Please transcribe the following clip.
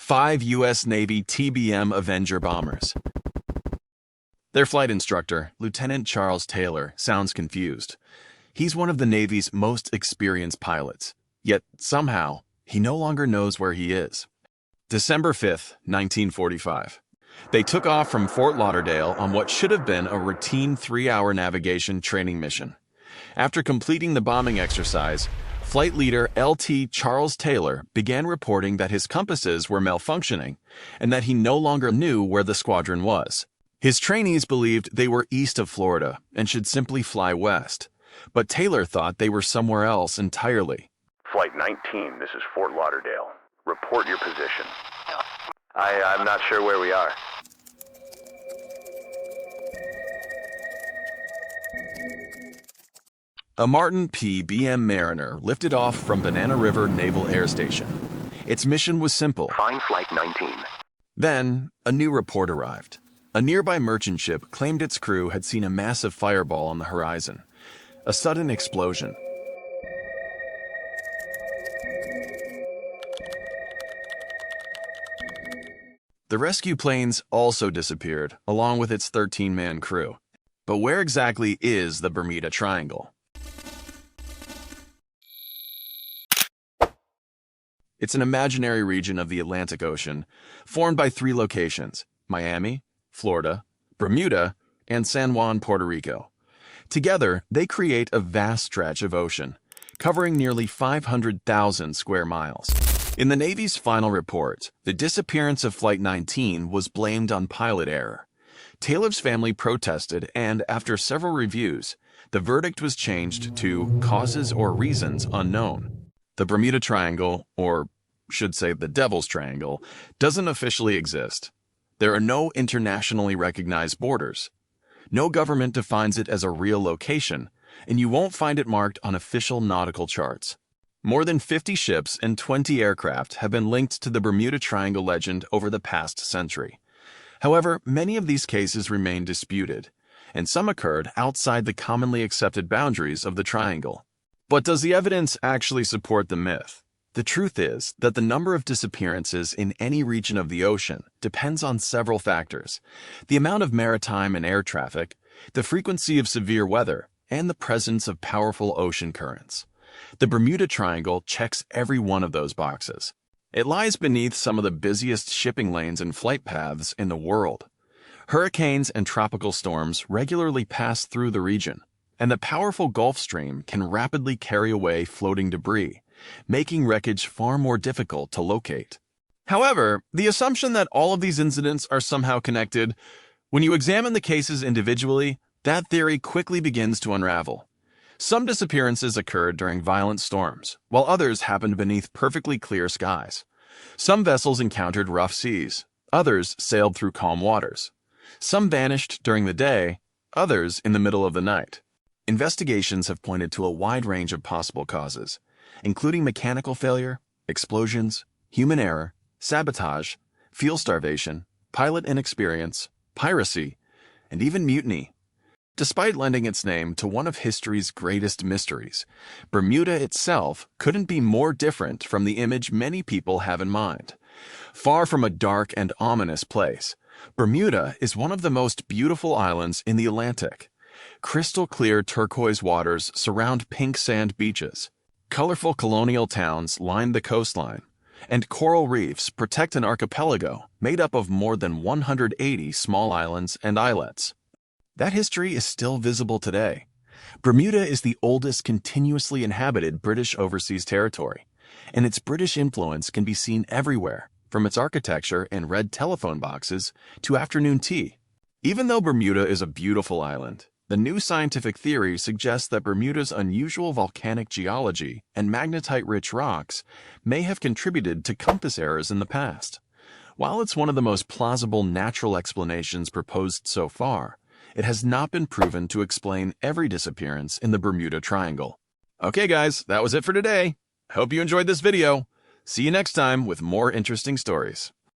5 U.S. Navy TBM Avenger bombers. Their flight instructor, Lieutenant Charles Taylor, sounds confused. He's one of the Navy's most experienced pilots, yet somehow he no longer knows where he is. December 5th, 1945. They took off from Fort Lauderdale on what should have been a routine 3-hour navigation training mission. After completing the bombing exercise, Flight Leader LT Charles Taylor began reporting that his compasses were malfunctioning and that he no longer knew where the squadron was. His trainees believed they were east of Florida and should simply fly west, but Taylor thought they were somewhere else entirely. Flight 19, this is Fort Lauderdale. Report your position. I'm not sure where we are. A Martin P. BM Mariner lifted off from Banana River Naval Air Station. Its mission was simple. Find Flight 19. Then, a new report arrived. A nearby merchant ship claimed its crew had seen a massive fireball on the horizon. A sudden explosion. The rescue planes also disappeared, along with its 13-man crew. But where exactly is the Bermuda Triangle? It's an imaginary region of the Atlantic Ocean, formed by 3 locations: Miami, Florida, Bermuda, and San Juan, Puerto Rico. Together, they create a vast stretch of ocean, covering nearly 500,000 square miles. In the Navy's final report, the disappearance of Flight 19 was blamed on pilot error. Taylor's family protested, and after several reviews, the verdict was changed to causes or reasons unknown. The Bermuda Triangle, or should say the Devil's Triangle, doesn't officially exist. There are no internationally recognized borders. No government defines it as a real location, and you won't find it marked on official nautical charts. More than 50 ships and 20 aircraft have been linked to the Bermuda Triangle legend over the past century. However, many of these cases remain disputed, and some occurred outside the commonly accepted boundaries of the triangle. But does the evidence actually support the myth? The truth is that the number of disappearances in any region of the ocean depends on several factors: the amount of maritime and air traffic, the frequency of severe weather, and the presence of powerful ocean currents. The Bermuda Triangle checks every one of those boxes. It lies beneath some of the busiest shipping lanes and flight paths in the world. Hurricanes and tropical storms regularly pass through the region, and the powerful Gulf Stream can rapidly carry away floating debris, making wreckage far more difficult to locate. However, the assumption that all of these incidents are somehow connected, when you examine the cases individually, that theory quickly begins to unravel. Some disappearances occurred during violent storms, while others happened beneath perfectly clear skies. Some vessels encountered rough seas, others sailed through calm waters. Some vanished during the day, others in the middle of the night. Investigations have pointed to a wide range of possible causes, including mechanical failure, explosions, human error, sabotage, fuel starvation, pilot inexperience, piracy, and even mutiny. Despite lending its name to one of history's greatest mysteries, Bermuda itself couldn't be more different from the image many people have in mind. Far from a dark and ominous place, Bermuda is one of the most beautiful islands in the Atlantic. Crystal clear turquoise waters surround pink sand beaches. Colorful colonial towns line the coastline, and coral reefs protect an archipelago made up of more than 180 small islands and islets. That history is still visible today. Bermuda is the oldest continuously inhabited British overseas territory, and its British influence can be seen everywhere, from its architecture and red telephone boxes to afternoon tea. Even though Bermuda is a beautiful island, the new scientific theory suggests that Bermuda's unusual volcanic geology and magnetite-rich rocks may have contributed to compass errors in the past. While it's one of the most plausible natural explanations proposed so far, it has not been proven to explain every disappearance in the Bermuda Triangle. Okay guys, that was it for today. Hope you enjoyed this video. See you next time with more interesting stories.